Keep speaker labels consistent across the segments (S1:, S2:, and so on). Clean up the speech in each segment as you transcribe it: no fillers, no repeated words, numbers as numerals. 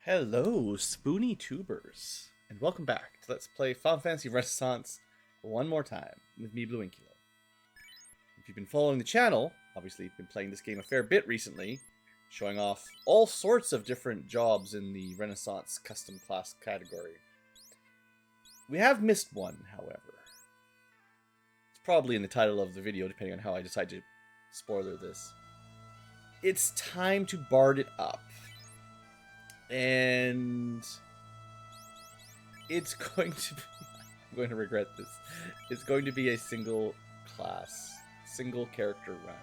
S1: Hello, Spoony Tubers, and welcome back to Let's Play Final Fantasy Renaissance one more time with me, BlueAnkylo. If you've been following the channel, obviously you've been playing this game a fair bit recently, showing off all sorts of different jobs in the Renaissance custom class category. We have missed one, however. It's probably in the title of the video, depending on how I decide to spoiler this. It's time to bard it up. And it's going to be, I'm going to regret this, it's going to be a single class, single character run.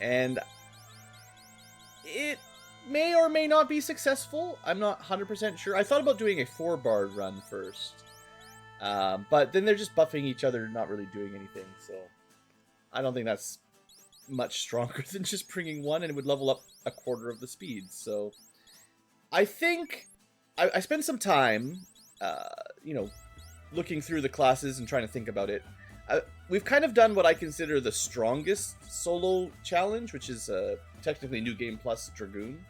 S1: And it may or may not be successful. I'm not 100% sure. I thought about doing a 4-bard run first. But then they're just buffing each other, not really doing anything. So I don't think that's much stronger than just bringing one, and it would level up a quarter of the speed. So I think I spent some time, looking through the classes and trying to think about it. We've kind of done what I consider the strongest solo challenge, which is technically New Game Plus Dragoon.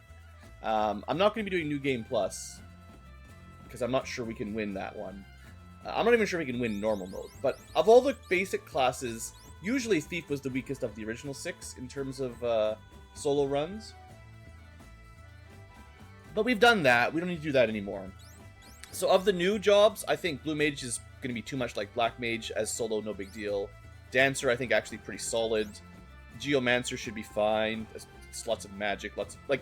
S1: I'm not going to be doing New Game Plus because I'm not sure we can win that one. I'm not even sure we can win normal mode. But of all the basic classes, usually Thief was the weakest of the original 6 in terms of solo runs. But we've done that. We don't need to do that anymore. So of the new jobs, I think Blue Mage is going to be too much like Black Mage as solo, no big deal. Dancer, I think, actually pretty solid. Geomancer should be fine. It's lots of magic, lots of,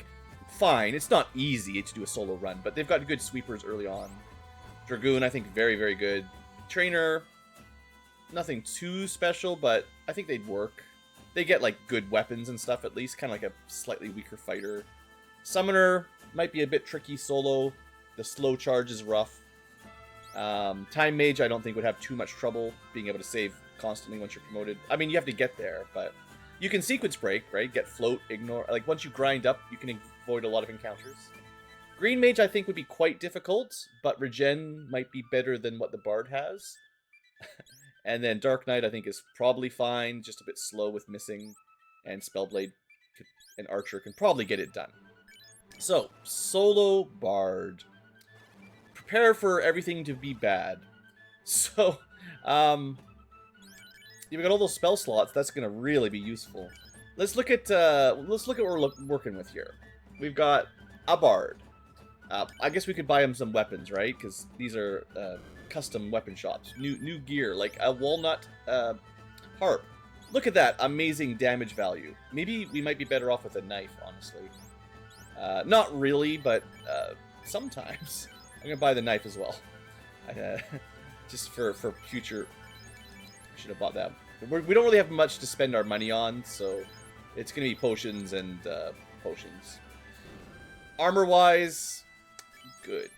S1: fine. It's not easy to do a solo run, but they've got good sweepers early on. Dragoon, I think, very, very good. Trainer, nothing too special, but I think they'd work. They get, good weapons and stuff, at least. Kind of like a slightly weaker fighter. Summoner might be a bit tricky solo. The slow charge is rough. Time Mage, I don't think would have too much trouble being able to save constantly once you're promoted. I mean, you have to get there, but you can sequence break, right? Get float, ignore. Once you grind up, you can avoid a lot of encounters. Green Mage, I think, would be quite difficult, but Regen might be better than what the Bard has. And then Dark Knight, I think, is probably fine, just a bit slow with missing. And Spellblade and Archer can probably get it done. So, solo Bard. Prepare for everything to be bad. So, you've got all those spell slots. That's going to really be useful. Let's look at what we're working with here. We've got a Bard. I guess we could buy him some weapons, right? Because these are custom weapon shops. New gear, like a walnut harp. Look at that amazing damage value. Maybe we might be better off with a knife, honestly. Not really, but sometimes. I'm going to buy the knife as well. Just for future. I should have bought that. We don't really have much to spend our money on, so it's going to be potions and potions. Armor-wise, good.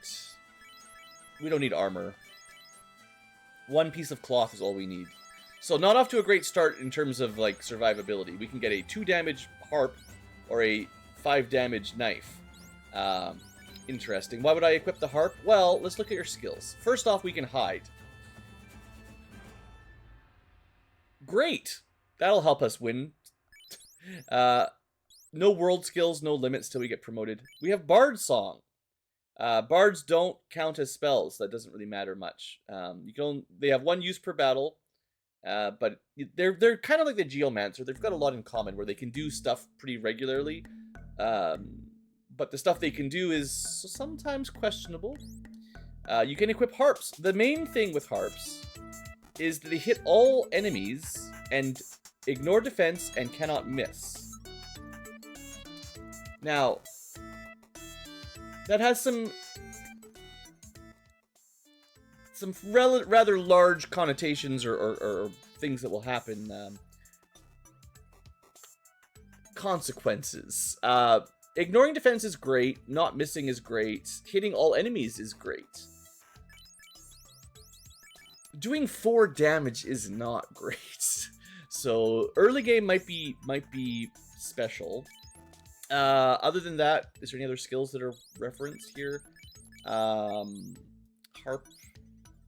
S1: We don't need armor. One piece of cloth is all we need. So not off to a great start in terms of survivability. We can get a 2 damage harp or a 5 damage knife. Interesting. Why would I equip the harp? Well, let's look at your skills. First off, we can hide. Great! That'll help us win. No world skills, no limits till we get promoted. We have Bard Song. Bards don't count as spells. That doesn't really matter much. They have 1 use per battle. But they're kind of like the Geomancer. They've got a lot in common where they can do stuff pretty regularly. But the stuff they can do is sometimes questionable. You can equip harps. The main thing with harps is that they hit all enemies and ignore defense and cannot miss. Now, that has some rather large connotations or things that will happen. Consequences. Ignoring defense is great. Not missing is great. Hitting all enemies is great. Doing 4 damage is not great. So early game might be special. Other than that, is there any other skills that are referenced here? Harp.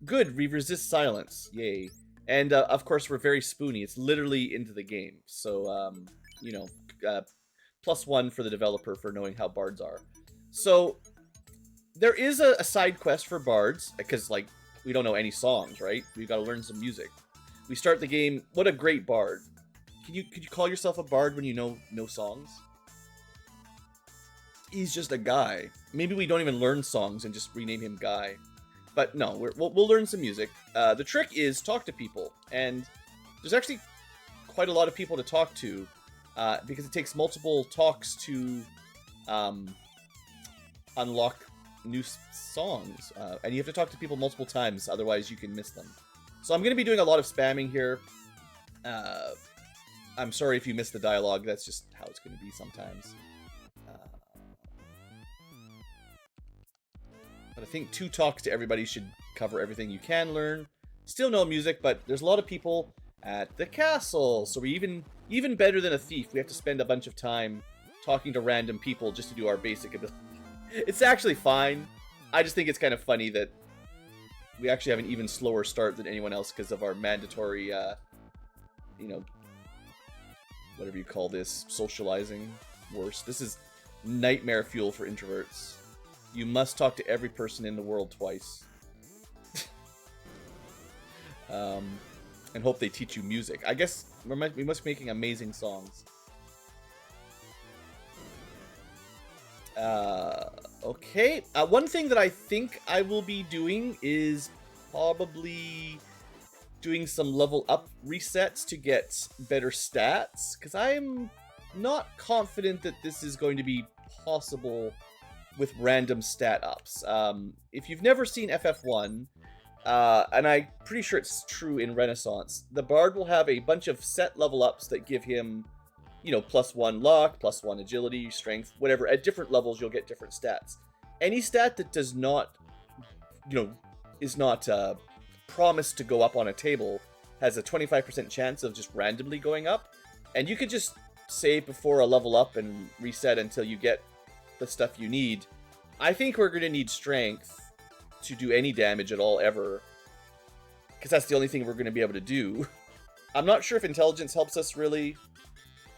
S1: Good. We resist silence. Yay. And of course, we're very spoony. It's literally into the game. So +1 for the developer for knowing how bards are. So There is a side quest for bards, because, like, we don't know any songs, right? We've got to learn some music. We start the game. What a great bard. Could you call yourself a bard when you know no songs? He's just a guy. Maybe we don't even learn songs and just rename him Guy. But no, we'll learn some music. The trick is talk to people. And there's actually quite a lot of people to talk to, because it takes multiple talks to unlock new songs. And you have to talk to people multiple times, otherwise you can miss them. So I'm going to be doing a lot of spamming here. I'm sorry if you missed the dialogue. That's just how it's going to be sometimes. But I think 2 talks to everybody should cover everything you can learn. Still no music, but there's a lot of people at the castle. So we even better than a thief, we have to spend a bunch of time talking to random people just to do our basic ability. It's actually fine. I just think it's kind of funny that we actually have an even slower start than anyone else because of our mandatory, you know, whatever you call this, socializing. Worse. This is nightmare fuel for introverts. You must talk to every person in the world twice. And hope they teach you music. I guess we must be making amazing songs. Okay. One thing that I think I will be doing is probably doing some level up resets to get better stats, because I'm not confident that this is going to be possible with random stat ups. If you've never seen FF1, and I'm pretty sure it's true in Renaissance, the Bard will have a bunch of set level ups that give him, you know, +1 luck, +1 agility, strength, whatever. At different levels, you'll get different stats. Any stat that does not, you know, is not promised to go up on a table has a 25% chance of just randomly going up. And you could just save before a level up and reset until you get the stuff you need. I think we're going to need strength to do any damage at all ever, because that's the only thing we're going to be able to do. I'm not sure if intelligence helps us really.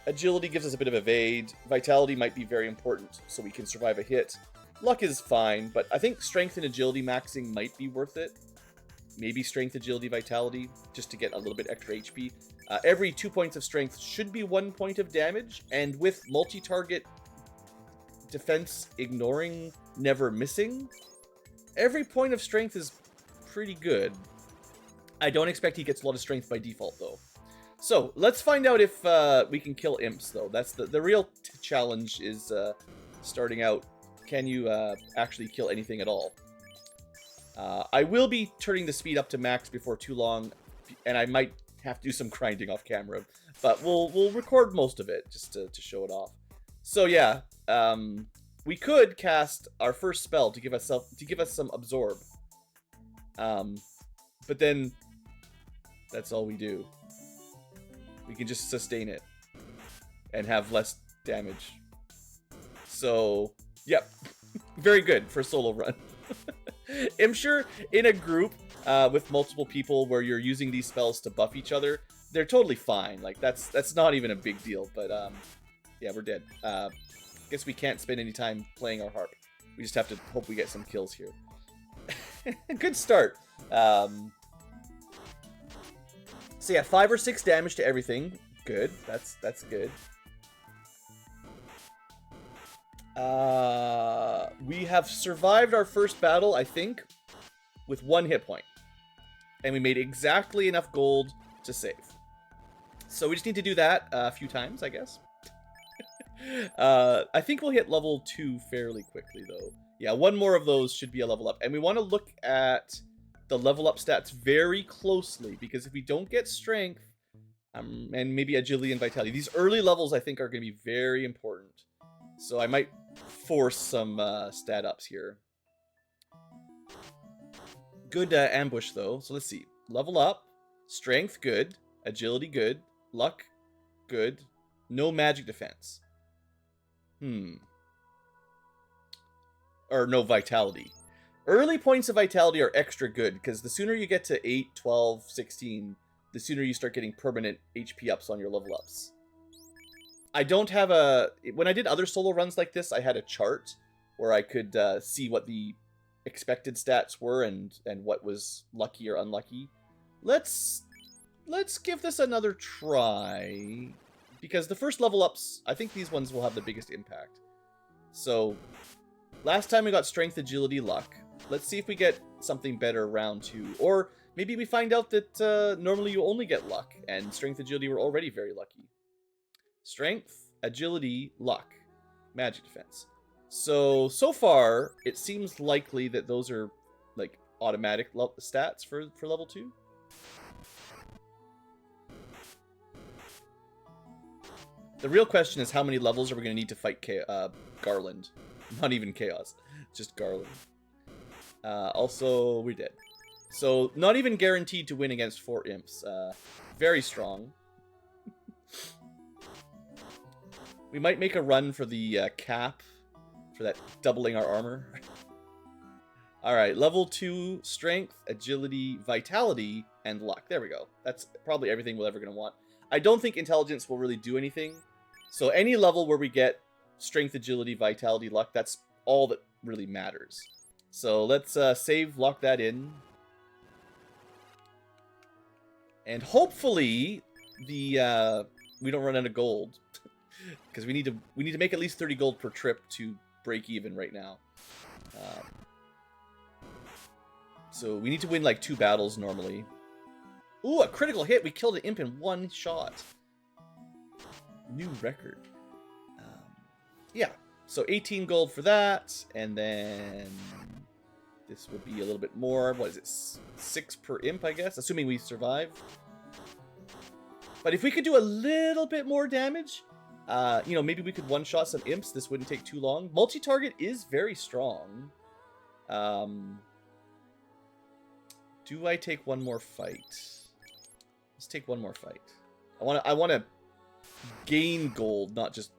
S1: Agility gives us a bit of evade. Vitality might be very important so we can survive a hit. Luck is fine, but I think strength and agility maxing might be worth it. Maybe strength, agility, vitality, just to get a little bit extra HP. Every 2 points of strength should be 1 point of damage, and with multi-target defense ignoring, never missing, every point of strength is pretty good. I don't expect he gets a lot of strength by default, though. So, let's find out if we can kill imps, though. That's the real challenge is starting out. Can you actually kill anything at all? I will be turning the speed up to max before too long, and I might have to do some grinding off camera, but we'll record most of it just to show it off. So yeah, we could cast our first spell to give us some absorb, but then that's all we do. We can just sustain it and have less damage. So yep, very good for a solo run. I'm sure in a group with multiple people where you're using these spells to buff each other, they're totally fine. Like that's not even a big deal. But yeah, we're dead. Guess we can't spend any time playing our harp. We just have to hope we get some kills here. Good start. So yeah, 5 or 6 damage to everything. Good. That's good. We have survived our first battle, I think, with 1 hit point. And we made exactly enough gold to save. So we just need to do that a few times, I guess. I think we'll hit level 2 fairly quickly, though. Yeah, 1 more of those should be a level up. And we want to look at the level up stats very closely, because if we don't get strength, and maybe agility and vitality, these early levels I think are going to be very important. So I might force some stat ups here. Good ambush, though. So let's see. Level up. Strength, good. Agility, good. Luck, good. No magic defense. Or no vitality. Early points of vitality are extra good, because the sooner you get to 8, 12, 16, the sooner you start getting permanent HP ups on your level ups. I don't have a... When I did other solo runs like this, I had a chart where I could see what the expected stats were and what was lucky or unlucky. Let's give this another try, because the first level ups, I think these ones will have the biggest impact. So last time we got strength, agility, luck. Let's see if we get something better round 2, or maybe we find out that normally you only get luck, and strength, agility were already very lucky. Strength, agility, luck, magic defense. So far, it seems likely that those are like automatic stats for level 2. The real question is how many levels are we going to need to fight Garland? Not even Chaos, just Garland. Also, we're dead. So, not even guaranteed to win against 4 imps. Very strong. We might make a run for the cap, for that doubling our armor. Alright, level 2, strength, agility, vitality, and luck. There we go. That's probably everything we're ever going to want. I don't think intelligence will really do anything. So any level where we get strength, agility, vitality, luck, that's all that really matters. So let's save, lock that in. And hopefully the we don't run out of gold. Because we need to make at least 30 gold per trip to break even right now. So we need to win like 2 battles normally. Ooh, a critical hit! We killed an imp in 1 shot. New record. Yeah, so 18 gold for that, and then this would be a little bit more. What is it? 6 per imp, I guess, assuming we survive. But if we could do a little bit more damage, you know, maybe we could one-shot some imps. This wouldn't take too long. Multi-target is very strong. Do I take one more fight? Let's take one more fight. I want to gain gold, not just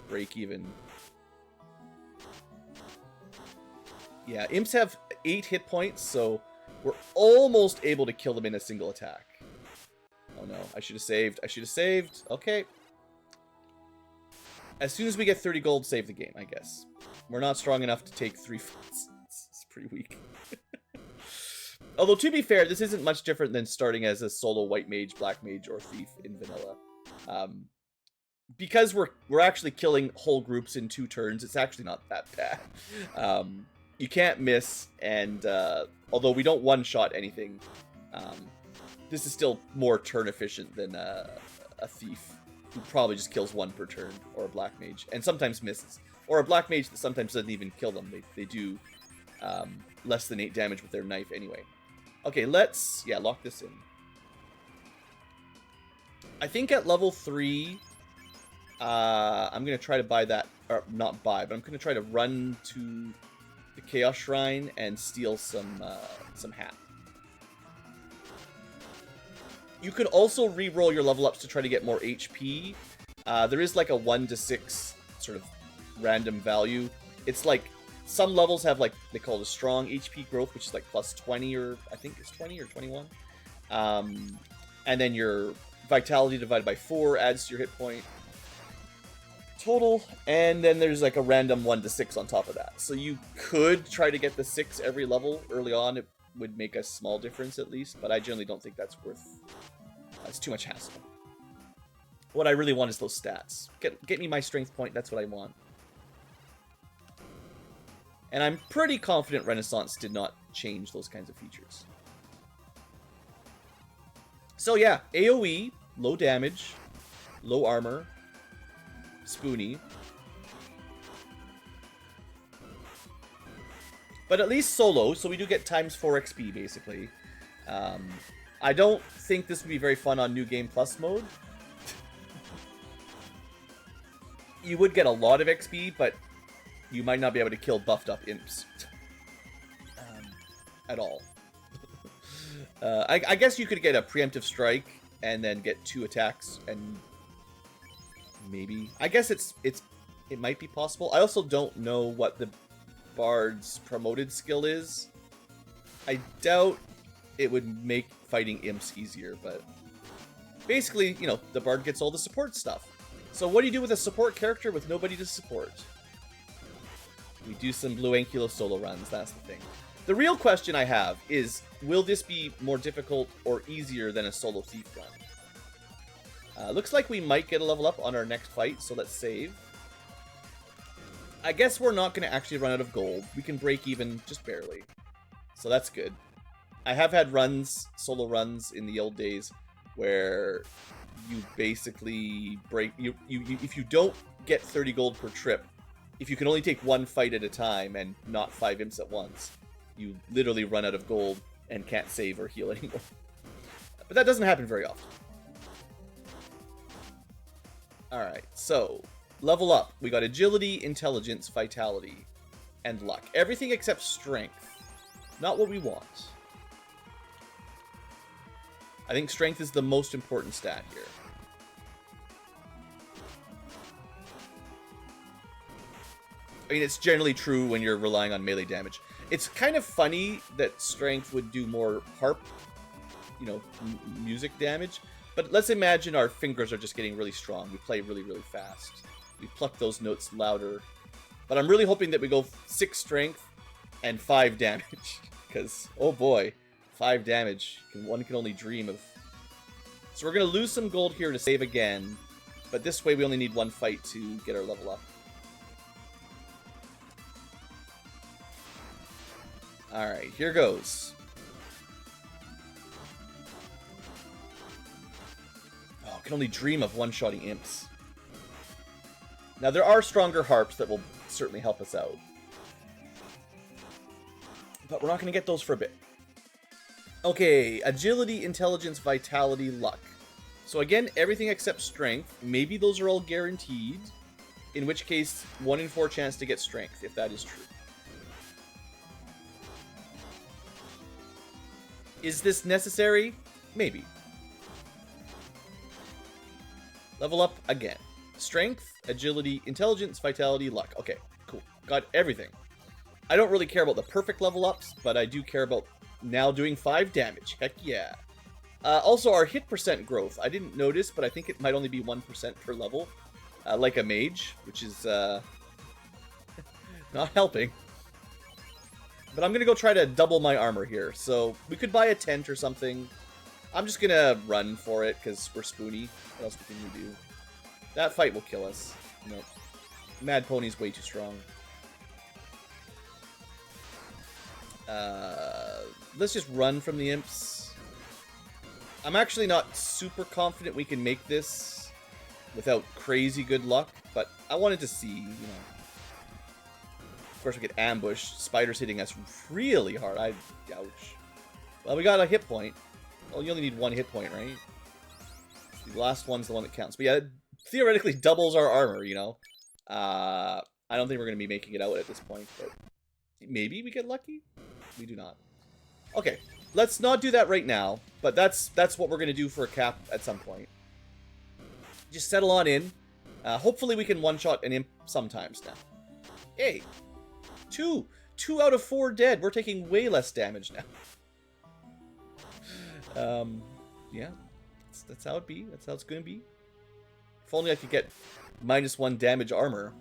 S1: break even. Yeah, imps have 8 hit points, so we're almost able to kill them in a single attack. Oh no, I should have saved. I should have saved. Okay. As soon as we get 30 gold, save the game, I guess. We're not strong enough to take 3 fights. It's pretty weak. Although, to be fair, this isn't much different than starting as a solo white mage, black mage, or thief in vanilla. Because we're actually killing whole groups in 2 turns, it's actually not that bad. You can't miss, and although we don't one-shot anything, this is still more turn efficient than a thief, who probably just kills 1 per turn, or a black mage, and sometimes misses. Or a black mage that sometimes doesn't even kill them. They do less than 8 damage with their knife anyway. Okay, let's, lock this in. I think at level 3, I'm going to try to buy that, or not buy, but I'm going to try to run to the Chaos Shrine and steal some hat. You could also re-roll your level ups to try to get more HP. There is like a 1 to 6 sort of random value. It's like some levels have like, they call it a strong HP growth, which is like plus 20 or I think it's 20 or 21. And then your vitality divided by 4 adds to your hit point total. And then there's like a random 1 to 6 on top of that. So you could try to get the 6 every level early on. It would make a small difference at least, but I generally don't think that's worth. That's too much hassle. What I really want is those stats. Get me my strength point. That's what I want. And I'm pretty confident Renaissance did not change those kinds of features. So yeah, AoE, low damage, low armor, spoony. But at least solo, so we do get times 4 XP, basically. I don't think this would be very fun on New Game Plus mode. You would get a lot of XP, but you might not be able to kill buffed up imps. At all. I guess you could get a preemptive strike and then get 2 attacks and maybe. I guess it might be possible. I also don't know what the Bard's promoted skill is. I doubt it would make fighting imps easier, but basically, you know, the Bard gets all the support stuff. So what do you do with a support character with nobody to support? We do some BlueAnkylo solo runs, that's the thing. The real question I have is, will this be more difficult or easier than a solo thief run? Looks like we might get a level up on our next fight, so let's save. I guess we're not going to actually run out of gold. We can break even just barely. So that's good. I have had runs, solo runs in the old days, where you basically break... if you don't get 30 gold per trip, if you can only take one fight at a time and not 5 imps at once, you literally run out of gold and can't save or heal anymore. But that doesn't happen very often. Alright, so level up. We got agility, intelligence, vitality, and luck. Everything except strength. Not what we want. I think strength is the most important stat here. I mean, it's generally true when you're relying on melee damage. It's kind of funny that strength would do more harp, you know, music damage. But let's imagine our fingers are just getting really strong. We play really, really fast. We pluck those notes louder. But I'm really hoping that we go 6 strength and 5 damage. Because, oh boy, 5 damage. One can only dream of. So we're going to lose some gold here to save again. But this way we only need 1 fight to get our level up. Alright, here goes. Oh, I can only dream of one-shotting imps. Now, there are stronger harps that will certainly help us out. But we're not going to get those for a bit. Okay, agility, intelligence, vitality, luck. So again, everything except strength. Maybe those are all guaranteed. In which case, 1 in 4 chance to get strength, if that is true. Is this necessary? Maybe. Level up again. Strength, agility, intelligence, vitality, luck. Okay, cool. Got everything. I don't really care about the perfect level ups, but I do care about now doing 5 damage. Heck yeah. Also, our hit percent growth. I didn't notice, but I think it might only be 1% per level. Like a mage, which is not helping. But I'm going to go try to double my armor here. So we could buy a tent or something. I'm just going to run for it because we're spoony. What else can we do? That fight will kill us. Nope. Mad Pony's way too strong. Let's just run from the imps. I'm actually not super confident we can make this without crazy good luck. But I wanted to see, you know. Of course, we get ambushed. Spiders hitting us really hard. Ouch. Well, we got a hit point. Well, you only need 1 hit point, right? The last one's the one that counts. But yeah, it theoretically doubles our armor, you know? I don't think we're going to be making it out at this point, but maybe we get lucky? We do not. Okay, let's not do that right now, but that's what we're going to do for a cap at some point. Just settle on in. Hopefully we can one-shot an imp sometimes now. Hey! 2 out of 4 dead. We're taking way less damage now. Yeah. That's how it be. That's how it's gonna be. If only I could get -1 damage armor.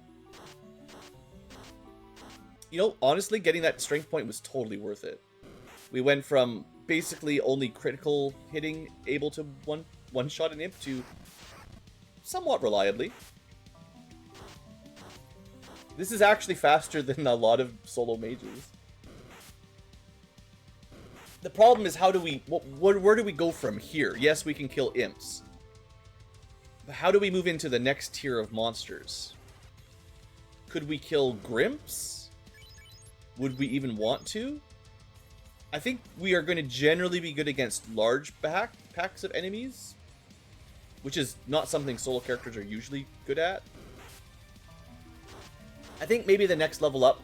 S1: You know, honestly, getting that strength point was totally worth it. We went from basically only critical hitting able to one-shot an imp to somewhat reliably. This is actually faster than a lot of solo mages. The problem is, how do we... where do we go from here? Yes, we can kill imps. But how do we move into the next tier of monsters? Could we kill Grimps? Would we even want to? I think we are going to generally be good against large packs of enemies. Which is not something solo characters are usually good at. I think maybe the next level up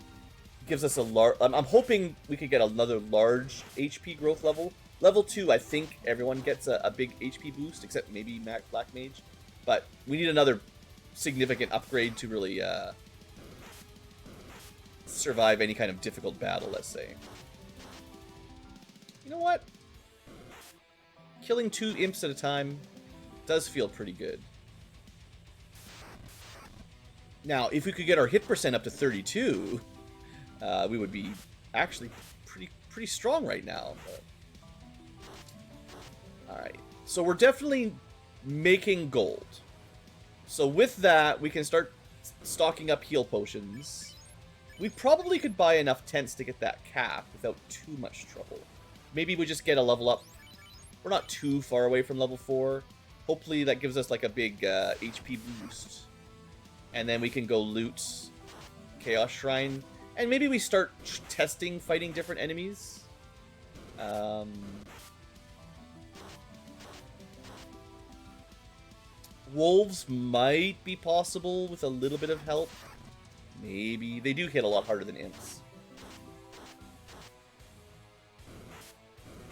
S1: gives us a large... I'm hoping we could get another large HP growth level. Level 2, I think everyone gets a big HP boost, except maybe Black Mage. But we need another significant upgrade to really survive any kind of difficult battle, let's say. You know what? Killing 2 imps at a time does feel pretty good. Now, if we could get our hit percent up to 32, we would be actually pretty strong right now. All right, so we're definitely making gold. So with that, we can start stocking up heal potions. We probably could buy enough tents to get that cap without too much trouble. Maybe we just get a level up. We're not too far away from level 4. Hopefully that gives us like a big HP boost. And then we can go loot Chaos Shrine. And maybe we start testing fighting different enemies. Wolves might be possible with a little bit of help. Maybe. They do hit a lot harder than imps.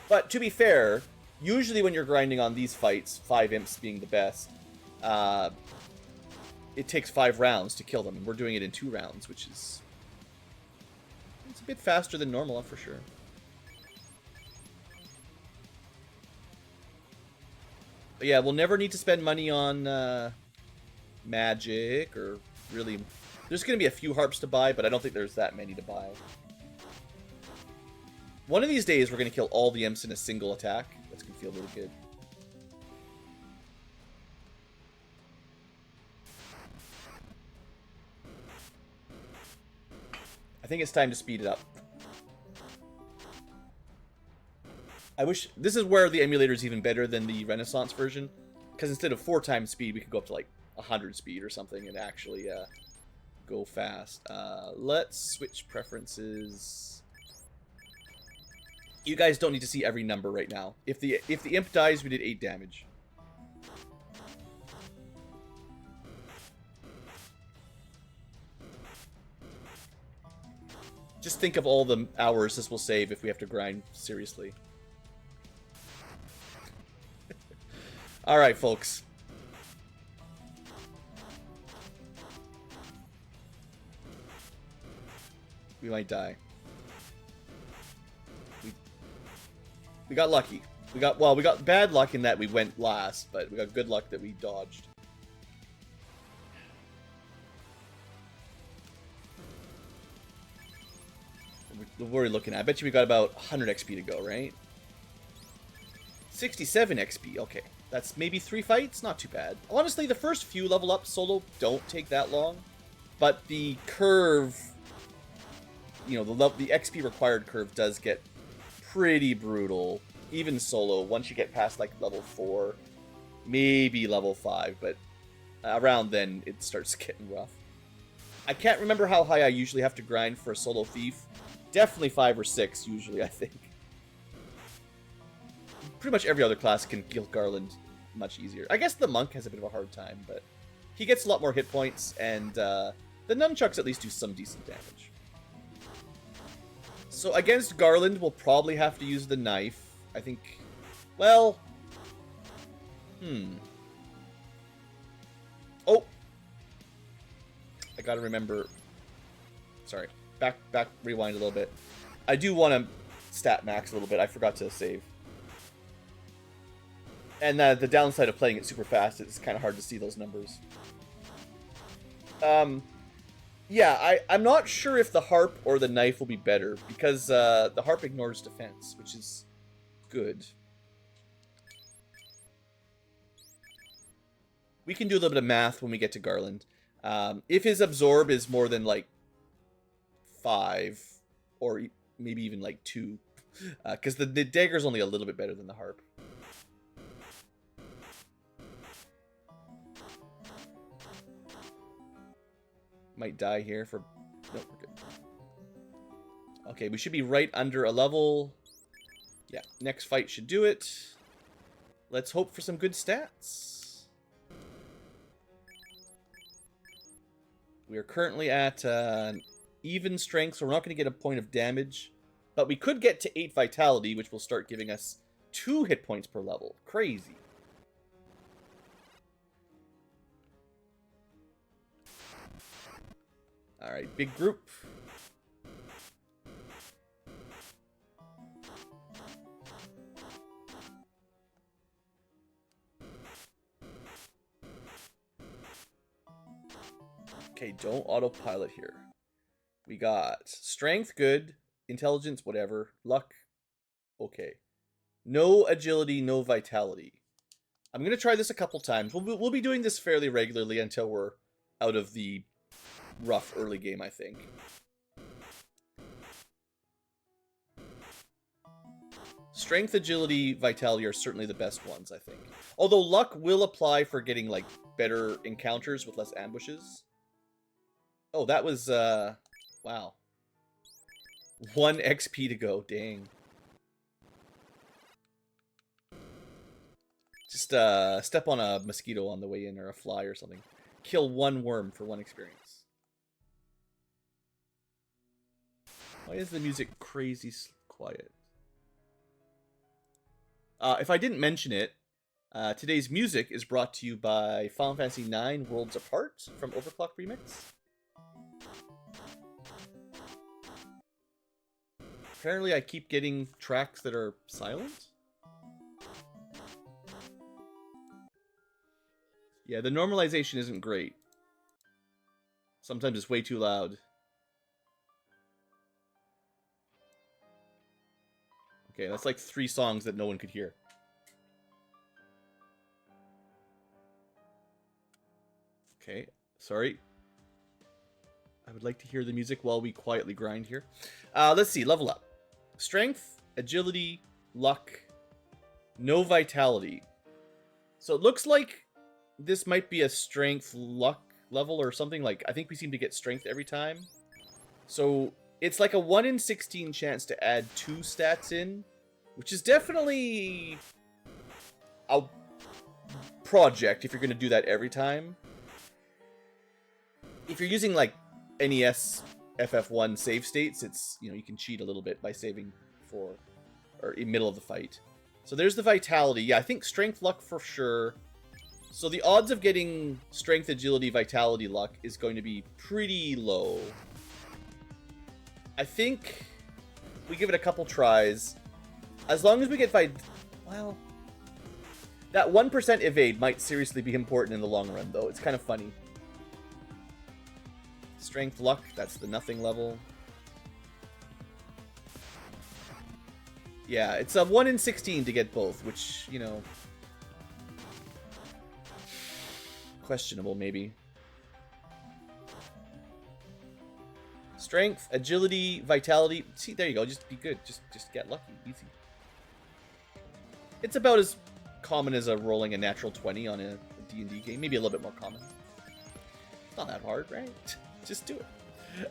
S1: But to be fair, usually when you're grinding on these fights, 5 imps being the best, it takes 5 rounds to kill them. And we're doing it in 2 rounds, which is... it's a bit faster than normal, for sure. But yeah, we'll never need to spend money on magic or really... there's going to be a few harps to buy, but I don't think there's that many to buy. One of these days, we're going to kill all the imps in a single attack. That's going to feel really good. I think it's time to speed it up. I wish... this is where the emulator is even better than the Renaissance version. Because instead of 4 times speed, we could go up to like 100 speed or something and actually go fast. Let's switch preferences. You guys don't need to see every number right now. If the imp dies, we did 8 damage. Just think of all the hours this will save if we have to grind seriously. Alright, folks. We might die. We got lucky. We got bad luck in that we went last, but we got good luck that we dodged. What are we looking at? I bet you we got about 100 XP to go, right? 67 XP, okay. That's maybe 3 fights? Not too bad. Honestly, the first few level up solo don't take that long. But the curve, you know, the XP required curve does get pretty brutal. Even solo, once you get past like level 4, maybe level 5, but around then it starts getting rough. I can't remember how high I usually have to grind for a solo thief. Definitely 5 or 6 usually, I think. Pretty much every other class can kill Garland much easier. I guess the monk has a bit of a hard time, but he gets a lot more hit points, and the nunchucks at least do some decent damage. So against Garland, we'll probably have to use the knife. I think, well, oh, I gotta remember, sorry, back, rewind a little bit. I do want to stat max a little bit. I forgot to save. And the downside of playing it super fast is it's kind of hard to see those numbers. Yeah, I'm not sure if the harp or the knife will be better, because the harp ignores defense, which is good. We can do a little bit of math when we get to Garland. If his absorb is more than like 5, or maybe even like 2, because the dagger's only a little bit better than the harp. Might die here for... nope, we're good. Okay, we should be right under a level. Yeah, next fight should do it. Let's hope for some good stats. We are currently at even strength, so we're not going to get a point of damage. But we could get to 8 vitality, which will start giving us 2 hit points per level. Crazy. Alright, big group. Okay, don't autopilot here. We got strength, good. Intelligence, whatever. Luck, okay. No agility, no vitality. I'm going to try this a couple times. We'll be doing this fairly regularly until we're out of the rough early game, I think. Strength, agility, vitality are certainly the best ones, I think. Although luck will apply for getting, like, better encounters with less ambushes. Oh, that was, wow. 1 XP to go, dang. Just, step on a mosquito on the way in, or a fly or something. Kill 1 worm for 1 experience. Why is the music crazy quiet? If I didn't mention it, today's music is brought to you by Final Fantasy IX Worlds Apart from Overclock Remix. Apparently I keep getting tracks that are silent. Yeah, the normalization isn't great. Sometimes it's way too loud. Okay, that's like 3 songs that no one could hear. Okay, sorry. I would like to hear the music while we quietly grind here. Let's see, level up. Strength, agility, luck, no vitality. So it looks like this might be a strength luck level or something. Like, I think we seem to get strength every time. So it's like a 1 in 16 chance to add 2 stats in, which is definitely a project if you're going to do that every time. If you're using like NES FF1 save states, it's, you know, you can cheat a little bit by saving for, or in middle of the fight. So there's the vitality. Yeah, I think strength, luck for sure. So the odds of getting strength, agility, vitality, luck is going to be pretty low. I think we give it a couple tries. As long as we get well, that 1% evade might seriously be important in the long run, though. It's kind of funny. Strength, luck, that's the nothing level. Yeah, it's a 1 in 16 to get both, which, you know, questionable maybe. Strength, agility, vitality. See, there you go. Just be good. Just get lucky. Easy. It's about as common as rolling a natural 20 on a D&D game. Maybe a little bit more common. It's not that hard, right? Just do it.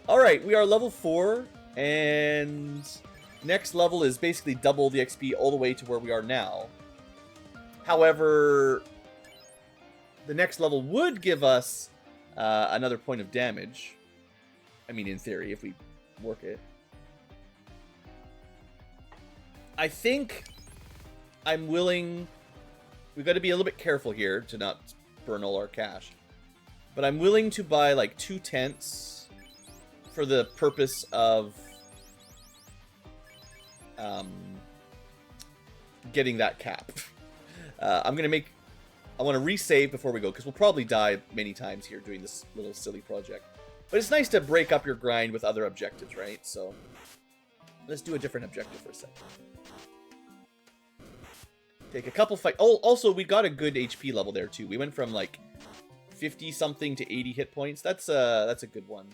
S1: Alright, we are level 4. And next level is basically double the XP all the way to where we are now. However, the next level would give us another point of damage. I mean, in theory, if we work it. I think I'm willing... We've got to be a little bit careful here to not burn all our cash. But I'm willing to buy like 2 tents for the purpose of getting that cap. I'm going to make... I want to resave before we go, because we'll probably die many times here doing this little silly project. But it's nice to break up your grind with other objectives, right? So let's do a different objective for a second. Take a couple fight. Oh, also, we got a good HP level there, too. We went from, like, 50-something to 80 hit points. That's a good one.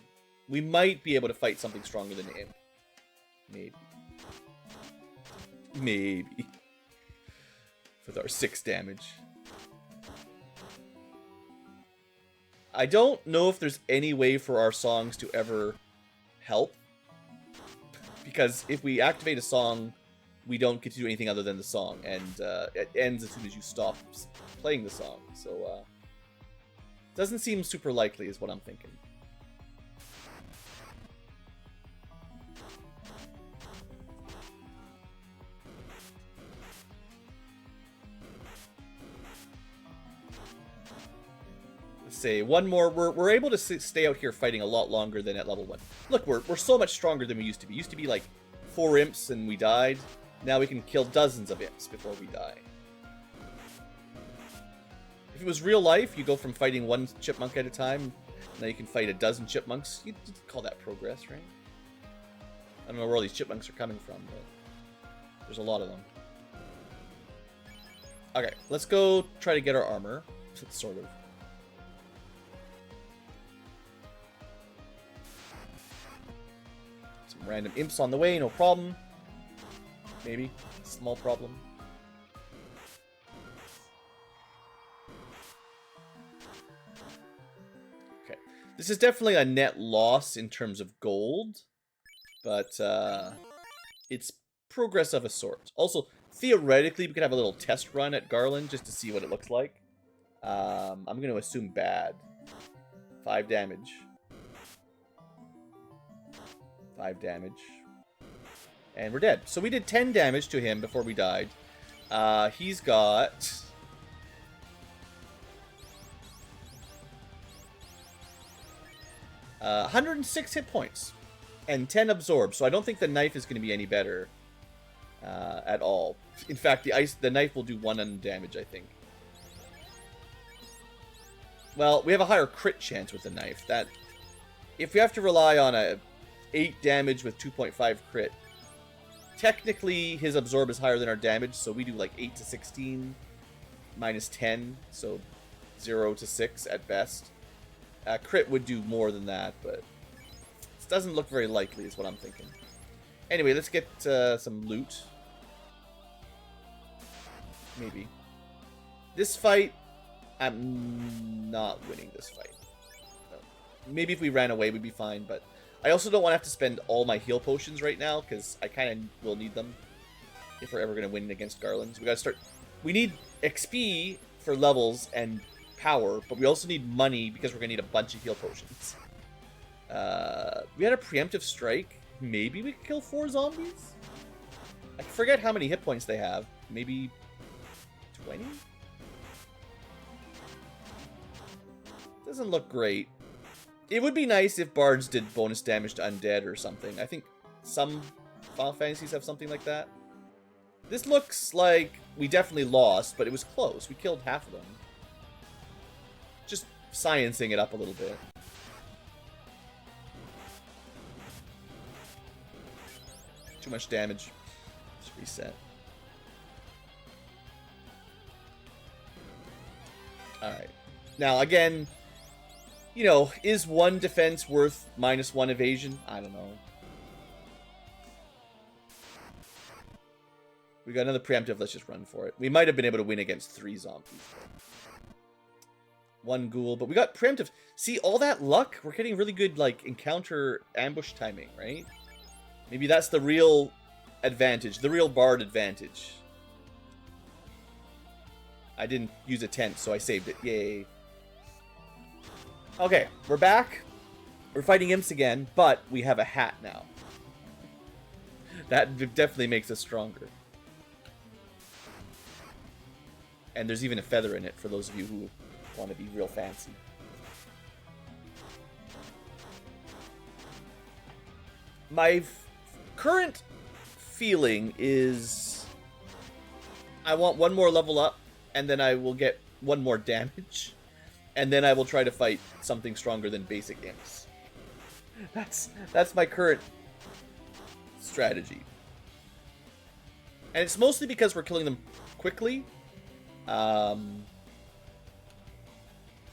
S1: We might be able to fight something stronger than Imp. Maybe. Maybe. With our 6 damage. I don't know if there's any way for our songs to ever help. Because if we activate a song, we don't get to do anything other than the song. And it ends as soon as you stop playing the song. So, doesn't seem super likely is what I'm thinking. Say one more. We're able to stay out here fighting a lot longer than at level 1. Look, we're so much stronger than we used to be. Used to be like 4 imps and we died. Now we can kill dozens of imps before we die. If it was real life, you go from fighting 1 chipmunk at a time. Now you can fight a dozen chipmunks. You'd call that progress, right? I don't know where all these chipmunks are coming from, but there's a lot of them. Okay, let's go try to get our armor. Sort of. Some random imps on the way, no problem. Maybe. Small problem. Okay. This is definitely a net loss in terms of gold. But it's progress of a sort. Also, theoretically, we could have a little test run at Garland just to see what it looks like. I'm going to assume bad. 5 damage. 5 damage. And we're dead. So we did 10 damage to him before we died. He's got... 106 hit points. And 10 absorbed. So I don't think the knife is going to be any better at all. In fact, the knife will do 1 damage, I think. Well, we have a higher crit chance with the knife. That, if we have to rely on a 8 damage with 2.5 crit, technically his absorb is higher than our damage, so we do like 8 to 16 minus 10, so 0 to 6 at best. Crit would do more than that, but it doesn't look very likely is what I'm thinking. Anyway, let's get some loot. Maybe. This fight, I'm not winning this fight. No. Maybe if we ran away, we'd be fine, but I also don't want to have to spend all my heal potions right now, because I kind of will need them if we're ever going to win against Garlands. We got to start... We need XP for levels and power, but we also need money because we're going to need a bunch of heal potions. We had a preemptive strike. Maybe we could kill 4 zombies? I forget how many hit points they have. Maybe 20? Doesn't look great. It would be nice if bards did bonus damage to undead or something. I think some Final Fantasies have something like that. This looks like we definitely lost, but it was close. We killed half of them. Just sciencing it up a little bit. Too much damage. Let's reset. Alright. Now, again... You know, is 1 defense worth -1 evasion? I don't know. We got another preemptive. Let's just run for it. We might have been able to win against 3 zombies. 1 ghoul, but we got preemptive. See, all that luck? We're getting really good, like, encounter ambush timing, right? Maybe that's the real advantage. The real bard advantage. I didn't use a tent, so I saved it. Yay. Okay, we're back. We're fighting imps again, but we have a hat now. That definitely makes us stronger. And there's even a feather in it for those of you who want to be real fancy. My current feeling is I want 1 more level up, and then I will get 1 more damage. And then I will try to fight something stronger than basic imps. That's my current strategy. And it's mostly because we're killing them quickly.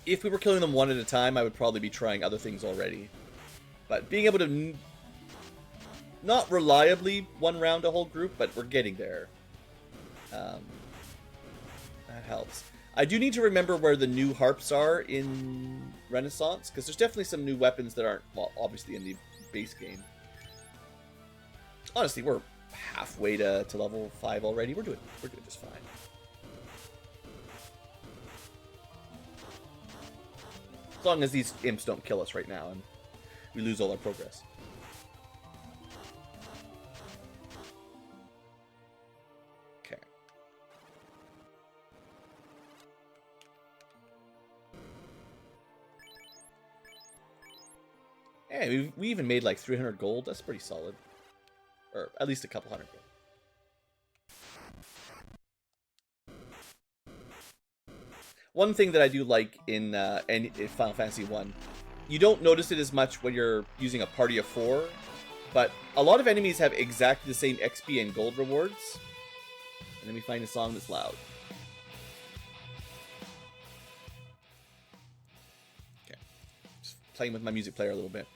S1: If we were killing them 1 at a time, I would probably be trying other things already. But being able to not reliably 1 round a whole group, but we're getting there. That helps. I do need to remember where the new harps are in Renaissance, because there's definitely some new weapons that aren't, well, obviously in the base game. Honestly, we're halfway to level 5 already. We're doing just fine. As long as these imps don't kill us right now and we lose all our progress. Okay. Hey, we even made like 300 gold. That's pretty solid. Or at least a couple hundred gold. One thing that I do like in Final Fantasy 1, you don't notice it as much when you're using a party of 4, But a lot of enemies have exactly the same XP and gold rewards. And then we find a song that's loud. Okay. Just playing with my music player a little bit.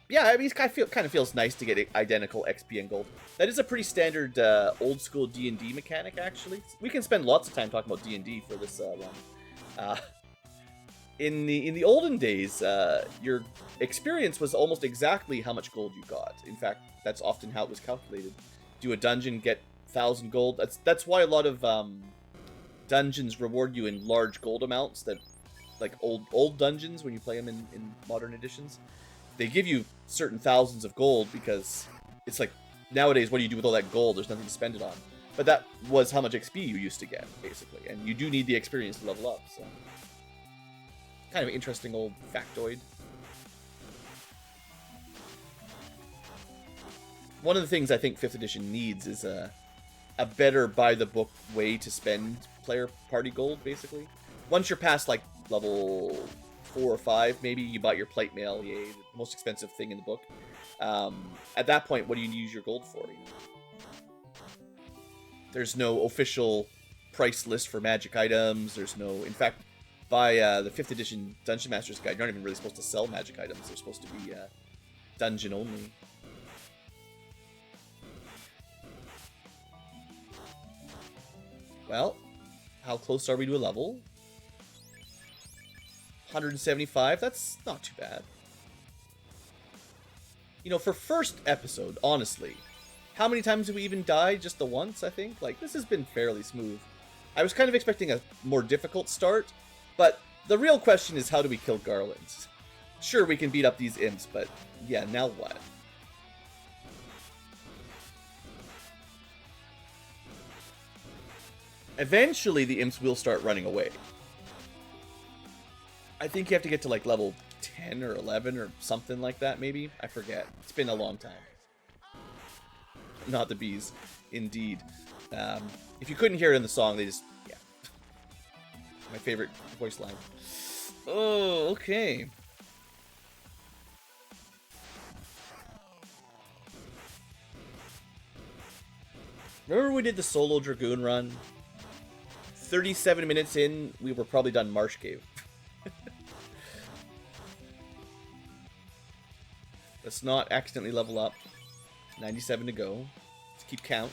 S1: Yeah, I mean, it kind of feels nice to get identical XP and gold. That is a pretty standard old school D&D mechanic, actually. We can spend lots of time talking about D&D for this one. In the olden days, your experience was almost exactly how much gold you got. In fact, that's often how it was calculated. Do a dungeon, get 1,000 gold. That's why a lot of dungeons reward you in large gold amounts. That, like old dungeons, when you play them in modern editions, they give you certain thousands of gold because it's like nowadays, what do you do with all that gold? There's nothing to spend it on. But that was how much XP you used to get, basically, and you do need the experience to level up. So, kind of interesting old factoid. One of the things I think 5th edition needs is a better by-the-book way to spend player party gold, basically. Once you're past, like, level 4 or 5, maybe you bought your plate mail, yay, the most expensive thing in the book. At that point, what do you use your gold for? There's no official price list for magic items. There's no... In fact, by the 5th edition Dungeon Master's Guide, you're not even really supposed to sell magic items. They're supposed to be dungeon only. Well, how close are we to a level? 175, that's not too bad. You know, for first episode, honestly, how many times did we even die? Just the once, I think? Like, this has been fairly smooth. I was kind of expecting a more difficult start, but the real question is, how do we kill Garland? Sure, we can beat up these imps, but yeah, now what? Eventually, the imps will start running away. I think you have to get to, like, level 10 or 11 or something like that, maybe? I forget. It's been a long time. Not the bees. Indeed. If you couldn't hear it in the song, they just... Yeah. My favorite voice line. Oh, okay. Remember we did the solo Dragoon run? 37 minutes in, we were probably done Marsh Cave. Let's not accidentally level up. 97 to go. Let's keep count.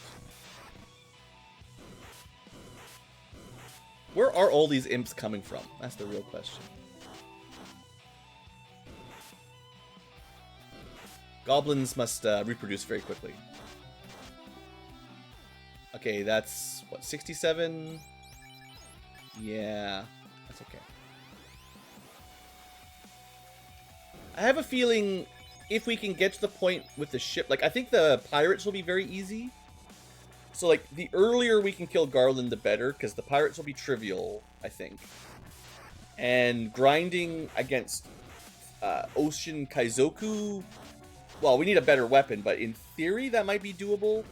S1: Where are all these imps coming from? That's the real question. Goblins must reproduce very quickly. Okay, that's, what, 67? Yeah, that's okay. I have a feeling if we can get to the point with the ship, like, I think the pirates will be very easy. So, like, the earlier we can kill Garland, the better, because the pirates will be trivial, I think. And grinding against Ocean Kaizoku, well, we need a better weapon, but in theory, that might be doable.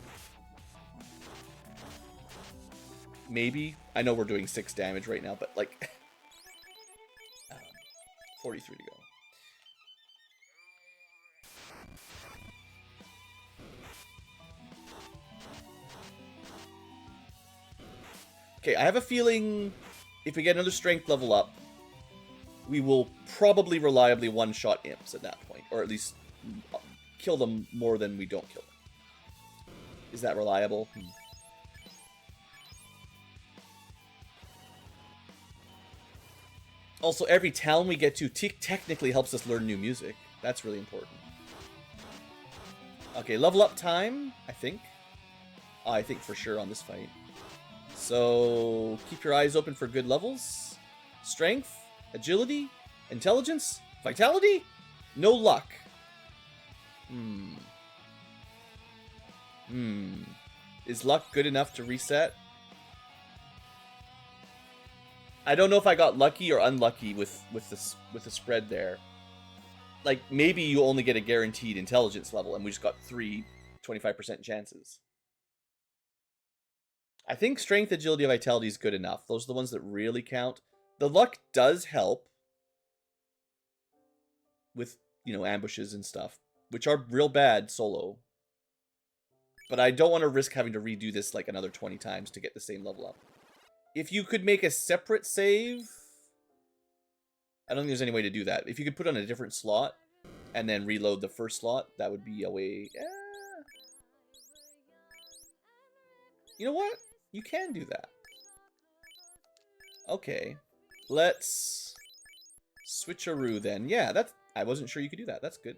S1: Maybe. I know we're doing 6 damage right now, but, like, 43 to go. Okay, I have a feeling if we get another strength level up, we will probably reliably one-shot imps at that point. Or at least kill them more than we don't kill them. Is that reliable? Also, every town we get to technically helps us learn new music. That's really important. Okay, level up time, I think. I think for sure on this fight. So, keep your eyes open for good levels. Strength, agility, intelligence, vitality? No luck. Is luck good enough to reset? I don't know if I got lucky or unlucky with the spread there. Like, maybe you only get a guaranteed intelligence level, and we just got 3 25% chances. I think strength, agility, and vitality is good enough. Those are the ones that really count. The luck does help with, you know, ambushes and stuff. which are real bad solo. But I don't want to risk having to redo this like another 20 times to get the same level up. If you could make a separate save, I don't think there's any way to do that. If you could put on a different slot and then reload the first slot, that would be a way. You know what? You can do that. Okay. Let's switcheroo then. Yeah, that's. I wasn't sure you could do that. That's good.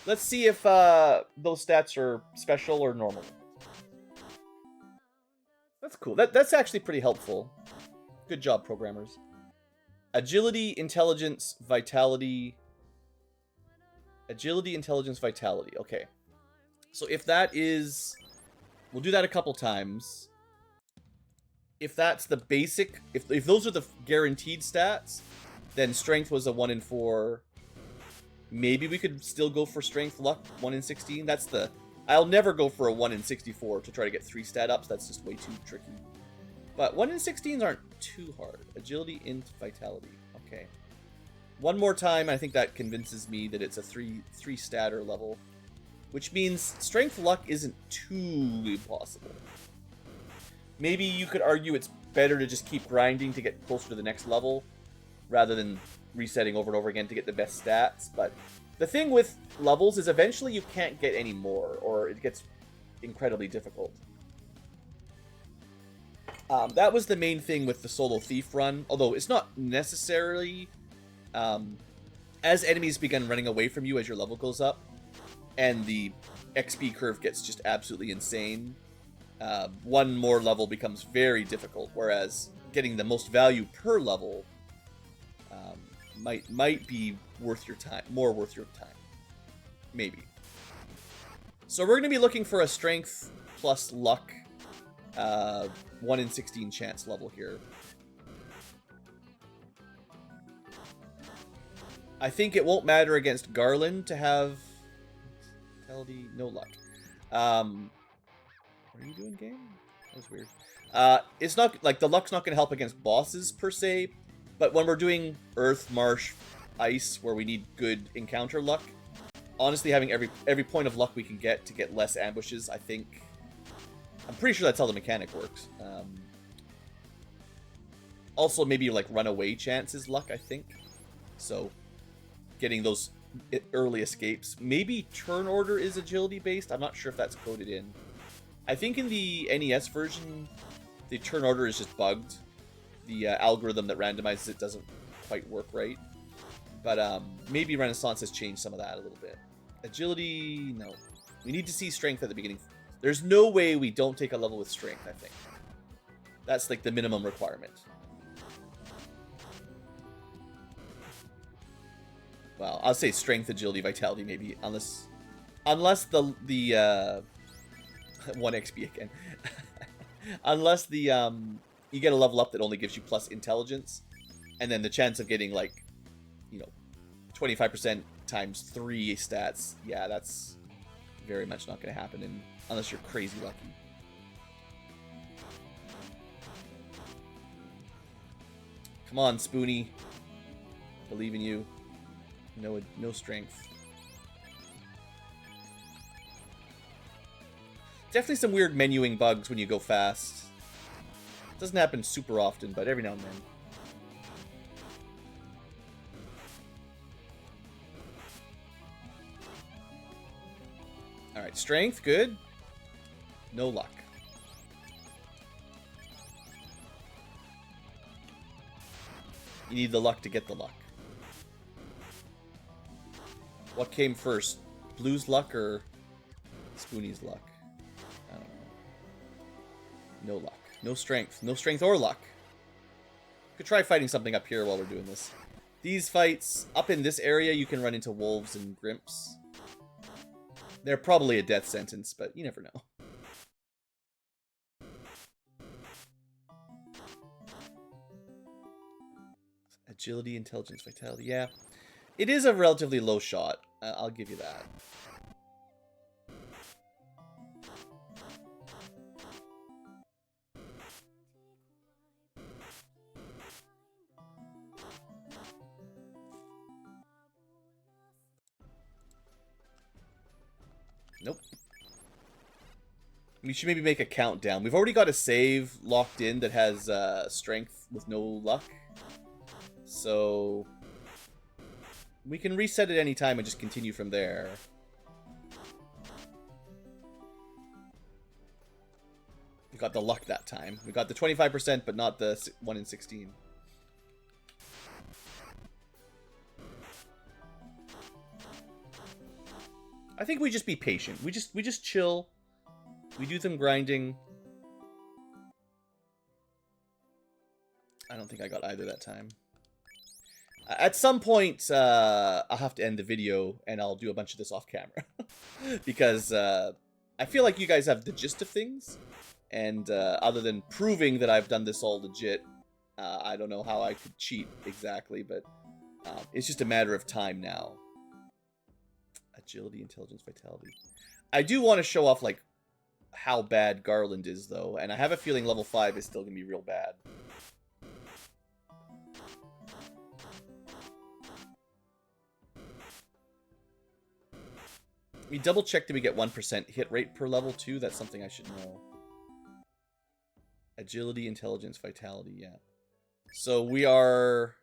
S1: Let's see if those stats are special or normal. That's cool. That's actually pretty helpful. Good job, programmers. Agility, intelligence, vitality. Agility, intelligence, vitality. Okay. So if that is... We'll do that a couple times. If that's the basic... If those are the guaranteed stats, then strength was a 1 in 4... Maybe we could still go for strength, luck, 1 in 16. That's the... I'll never go for a 1 in 64 to try to get 3 stat ups. That's just way too tricky. But 1 in 16s aren't too hard. Agility, int, vitality. Okay. One more time, I think that convinces me that it's a 3 statter level. Which means strength, luck isn't too impossible. Maybe you could argue it's better to just keep grinding to get closer to the next level, rather than resetting over and over again to get the best stats. But the thing with levels is eventually you can't get any more, or it gets incredibly difficult. That was the main thing with the solo thief run, although it's not necessarily... as enemies begin running away from you as your level goes up, and the XP curve gets just absolutely insane, one more level becomes very difficult, whereas getting the most value per level might be worth your time, more worth your time. Maybe. So we're going to be looking for a strength plus luck 1 in 16 chance level here. I think it won't matter against Garland to have vitality, no luck. What are you doing, game? That was weird. It's not like the luck's not going to help against bosses per se, but when we're doing Earth, Marsh, Ice, where we need good encounter luck, honestly, having every point of luck we can get to get less ambushes, I'm pretty sure that's how the mechanic works. Also, maybe like runaway chances luck, I think. So, getting those early escapes. Maybe turn order is agility based. I'm not sure if that's coded in. I think in the NES version, the turn order is just bugged. The algorithm that randomizes it doesn't quite work right. But maybe Renaissance has changed some of that a little bit. Agility, no. We need to see strength at the beginning. There's no way we don't take a level with strength, I think. That's like the minimum requirement. Well, I'll say strength, agility, vitality, maybe, unless the 1 XP again. Unless the you get a level up that only gives you plus intelligence, and then the chance of getting like, 25% times 3 stats. Yeah, that's very much not going to happen unless you're crazy lucky. Come on, Spoony. Believe in you. No strength. Definitely some weird menuing bugs when you go fast. Doesn't happen super often, but every now and then. Alright, strength, good. No luck. You need the luck to get the luck. What came first? Blue's luck or Spoonie's luck? I don't know. No luck. No strength. No strength or luck. Could try fighting something up here while we're doing this. These fights, up in this area, you can run into wolves and grimps. They're probably a death sentence, but you never know. Agility, intelligence, vitality. Yeah. It is a relatively low shot. I'll give you that. We should maybe make a countdown. We've already got a save locked in that has strength with no luck. So we can reset at any time and just continue from there. We got the luck that time. We got the 25%, but not the 1 in 16. I think we just be patient. We just chill. We do some grinding. I don't think I got either that time. At some point, I'll have to end the video and I'll do a bunch of this off camera. Because I feel like you guys have the gist of things. And other than proving that I've done this all legit, I don't know how I could cheat exactly, but it's just a matter of time now. Agility, intelligence, vitality. I do want to show off, like, how bad Garland is, though. And I have a feeling level 5 is still going to be real bad. We double check that we get 1% hit rate per level, too. That's something I should know. Agility, intelligence, vitality, yeah. So we are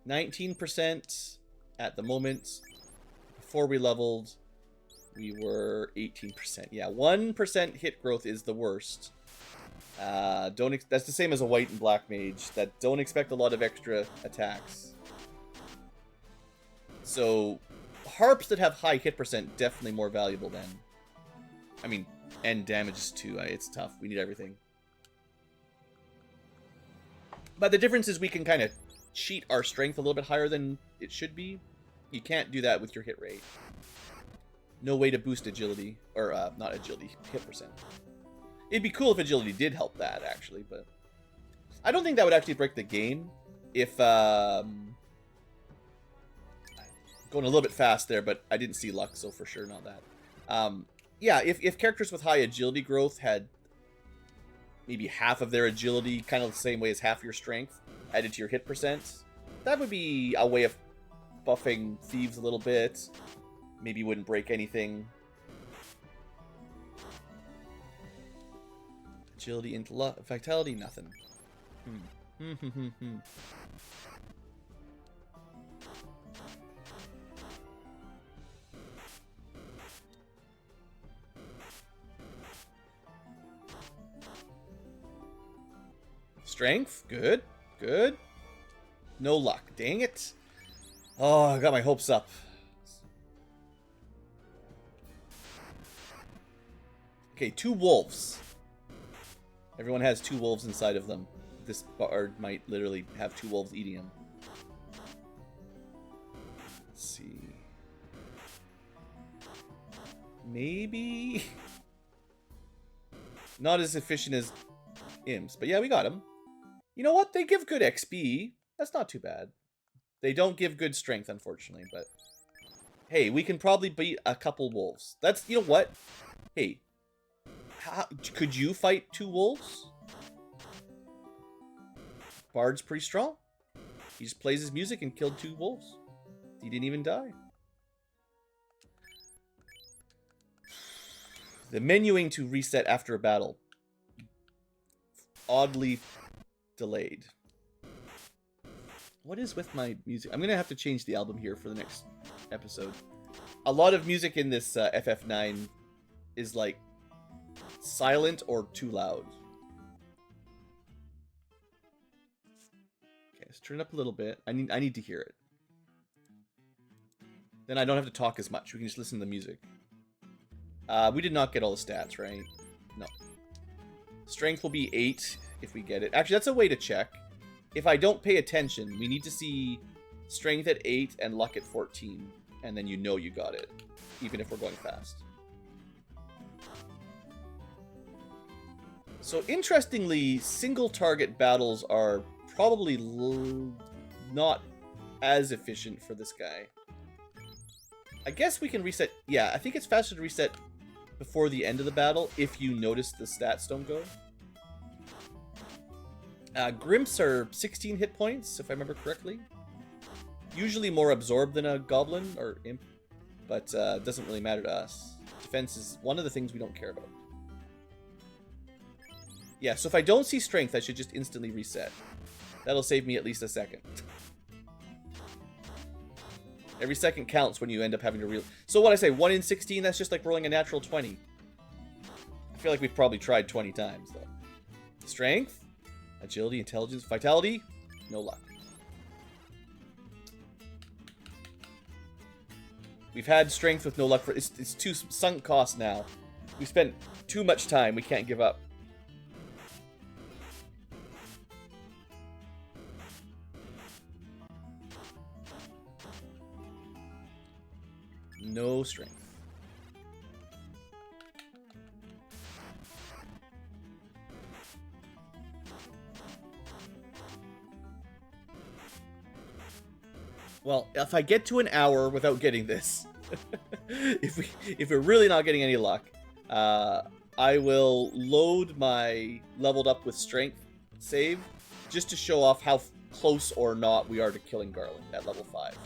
S1: 19% at the moment. Before we leveled, we were 18%. Yeah, 1% hit growth is the worst. That's the same as a white and black mage. That don't expect a lot of extra attacks. So harps that have high hit percent definitely more valuable then. I mean, and damages too. It's tough. We need everything. But the difference is we can kind of cheat our strength a little bit higher than it should be. You can't do that with your hit rate. No way to boost agility. Or, not agility, hit percent. It'd be cool if agility did help that, actually, but I don't think that would actually break the game if, going a little bit fast there, but I didn't see luck, so for sure not that. Yeah, if characters with high agility growth had maybe half of their agility, kind of the same way as half your strength, added to your hit percent, that would be a way of buffing thieves a little bit. Maybe you wouldn't break anything. Agility into luck, vitality, nothing. Strength, good, good. No luck, dang it. Oh, I got my hopes up. Okay, 2 wolves. Everyone has 2 wolves inside of them. This bard might literally have 2 wolves eating him. Let's see. Maybe? Not as efficient as imps, but yeah, we got him. You know what? They give good XP. That's not too bad. They don't give good strength, unfortunately, but hey, we can probably beat a couple wolves. That's, you know what? Hey, could you fight 2 wolves? Bard's pretty strong. He just plays his music and killed 2 wolves. He didn't even die. The menuing to reset after a battle. Oddly delayed. What is with my music? I'm going to have to change the album here for the next episode. A lot of music in this FF9 is like silent or too loud. Okay, let's turn it up a little bit. I need to hear it. Then I don't have to talk as much. We can just listen to the music. We did not get all the stats, right? No. Strength will be 8 if we get it. Actually, that's a way to check. If I don't pay attention, we need to see strength at 8 and luck at 14. And then you know you got it. Even if we're going fast. So, interestingly, single target battles are probably not as efficient for this guy. I guess we can reset. Yeah, I think it's faster to reset before the end of the battle if you notice the stats don't go. Grimps are 16 hit points, if I remember correctly. Usually more absorbed than a goblin or imp, but doesn't really matter to us. Defense is one of the things we don't care about. Yeah, so if I don't see strength, I should just instantly reset. That'll save me at least a second. Every second counts when you end up having to reel. So what I say, 1 in 16, that's just like rolling a natural 20. I feel like we've probably tried 20 times, though. Strength, agility, intelligence, vitality, no luck. We've had strength with no luck for... It's too sunk cost now. We spent too much time. We can't give up. No strength. Well, if I get to an hour without getting this, if we're really not getting any luck, I will load my leveled up with strength save just to show off how close or not we are to killing Garland at level 5.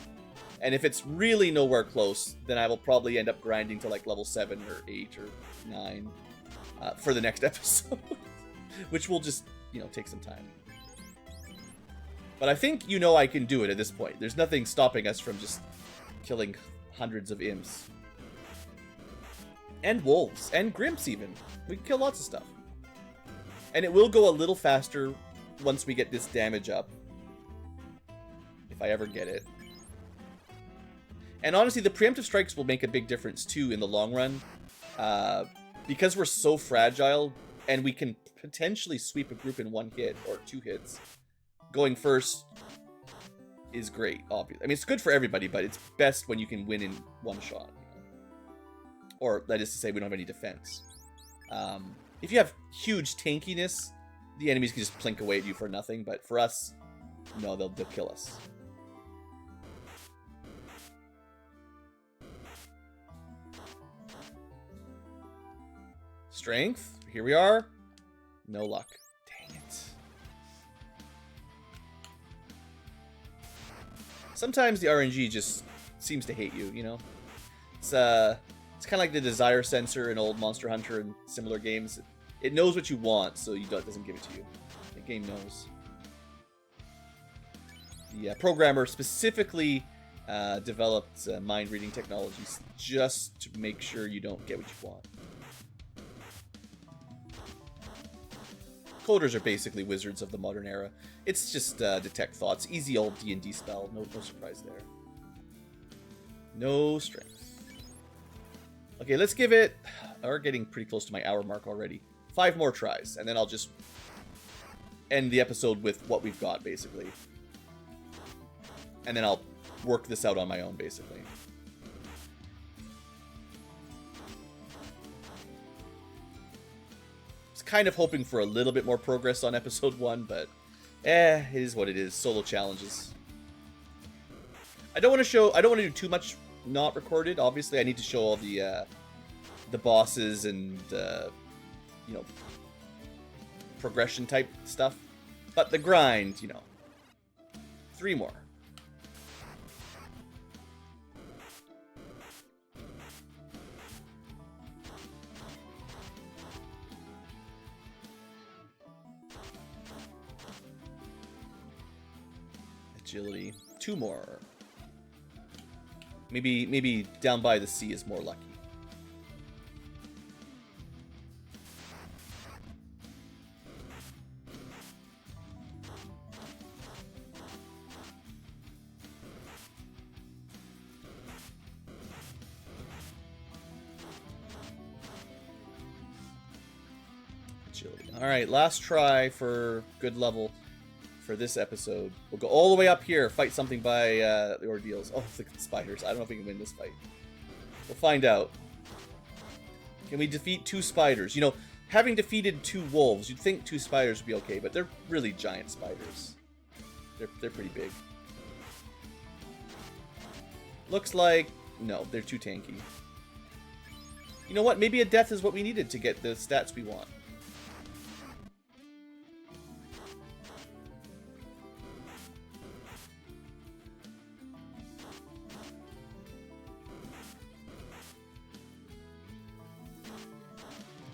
S1: And if it's really nowhere close, then I will probably end up grinding to like level 7 or 8 or 9 for the next episode, which will just, you know, take some time. But I think you know I can do it at this point. There's nothing stopping us from just killing hundreds of imps. And wolves. And grimps even. We can kill lots of stuff. And it will go a little faster once we get this damage up. If I ever get it. And honestly, the preemptive strikes will make a big difference too in the long run. Because we're so fragile and we can potentially sweep a group in 1 hit or 2 hits. Going first is great, obviously. I mean, it's good for everybody, but it's best when you can win in 1 shot. Or, that is to say, we don't have any defense. If you have huge tankiness, the enemies can just plink away at you for nothing, but for us, no, they'll kill us. Strength, here we are. No luck. Dang it. Sometimes the RNG just seems to hate you, you know? It's kind of like the desire sensor in old Monster Hunter and similar games. It knows what you want, so it doesn't give it to you. The game knows. The programmer specifically developed mind-reading technologies just to make sure you don't get what you want. Coders are basically wizards of the modern era. It's just detect thoughts. Easy old D&D spell. No surprise there. No strength. Okay, let's give it... We're getting pretty close to my hour mark already. 5 more tries, and then I'll just end the episode with what we've got, basically. And then I'll work this out on my own, basically. Kind of hoping for a little bit more progress on episode 1, but it is what it is. Solo challenges. I don't want to do too much not recorded. Obviously, I need to show all the bosses and you know, progression type stuff. But the grind, you know, 3 more. Agility. 2 more. Maybe down by the sea is more lucky. Agility. All right, last try for good level. For this episode, we'll go all the way up here, fight something by the ordeals. Oh, the spiders. I don't know if we can win this fight. We'll find out. Can we defeat 2 spiders? You know, having defeated 2 wolves, you'd think 2 spiders would be okay, but they're really giant spiders. They're pretty big. Looks like... No, they're too tanky. You know what? Maybe a death is what we needed to get the stats we want.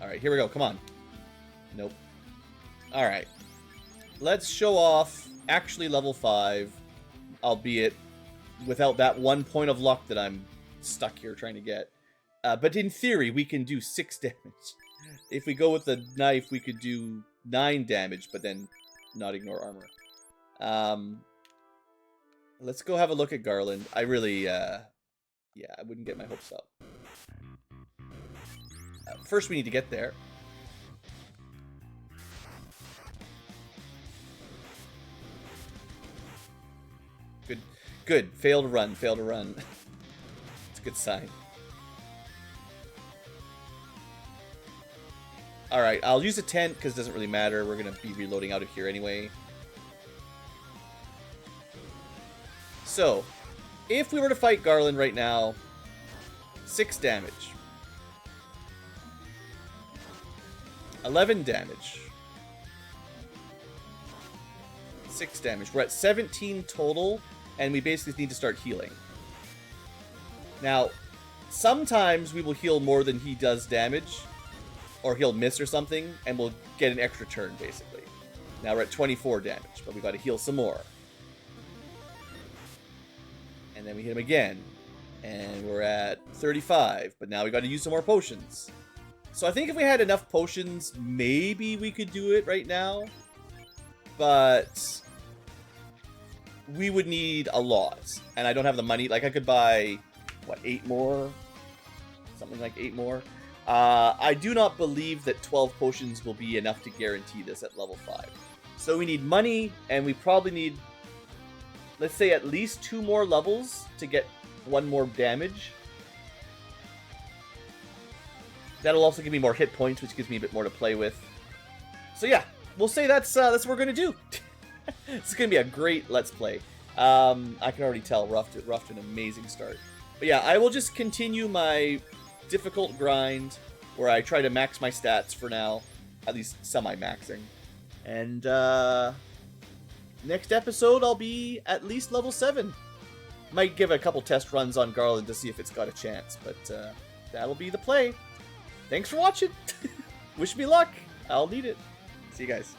S1: Alright, here we go. Come on. Nope. Alright. Let's show off actually level 5, albeit without that 1 point of luck that I'm stuck here trying to get. But in theory, we can do 6 damage. If we go with the knife, we could do 9 damage, but then not ignore armor. Let's go have a look at Garland. I really, yeah, I wouldn't get my hopes up. First, we need to get there. Good. Fail to run. It's a good sign. Alright, I'll use a tent because it doesn't really matter. We're going to be reloading out of here anyway. So, if we were to fight Garland right now, 6 damage. 11 damage. 6 damage. We're at 17 total, and we basically need to start healing. Now, sometimes we will heal more than he does damage, or he'll miss or something, and we'll get an extra turn, basically. Now we're at 24 damage, but we gotta heal some more. And then we hit him again, and we're at 35, but now we gotta use some more potions. So I think if we had enough potions, maybe we could do it right now, but we would need a lot, and I don't have the money. Like, I could buy, what, 8 more? Something like 8 more. I do not believe that 12 potions will be enough to guarantee this at level 5. So we need money, and we probably need, let's say, at least 2 more levels to get 1 more damage. That'll also give me more hit points, which gives me a bit more to play with. So yeah, we'll say that's what we're gonna do. This is gonna be a great Let's Play. I can already tell we're off to an amazing start. But yeah, I will just continue my difficult grind where I try to max my stats for now, at least semi-maxing. And next episode I'll be at least level 7. Might give a couple test runs on Garland to see if it's got a chance, but that'll be the play. Thanks for watching. Wish me luck. I'll need it. See you guys.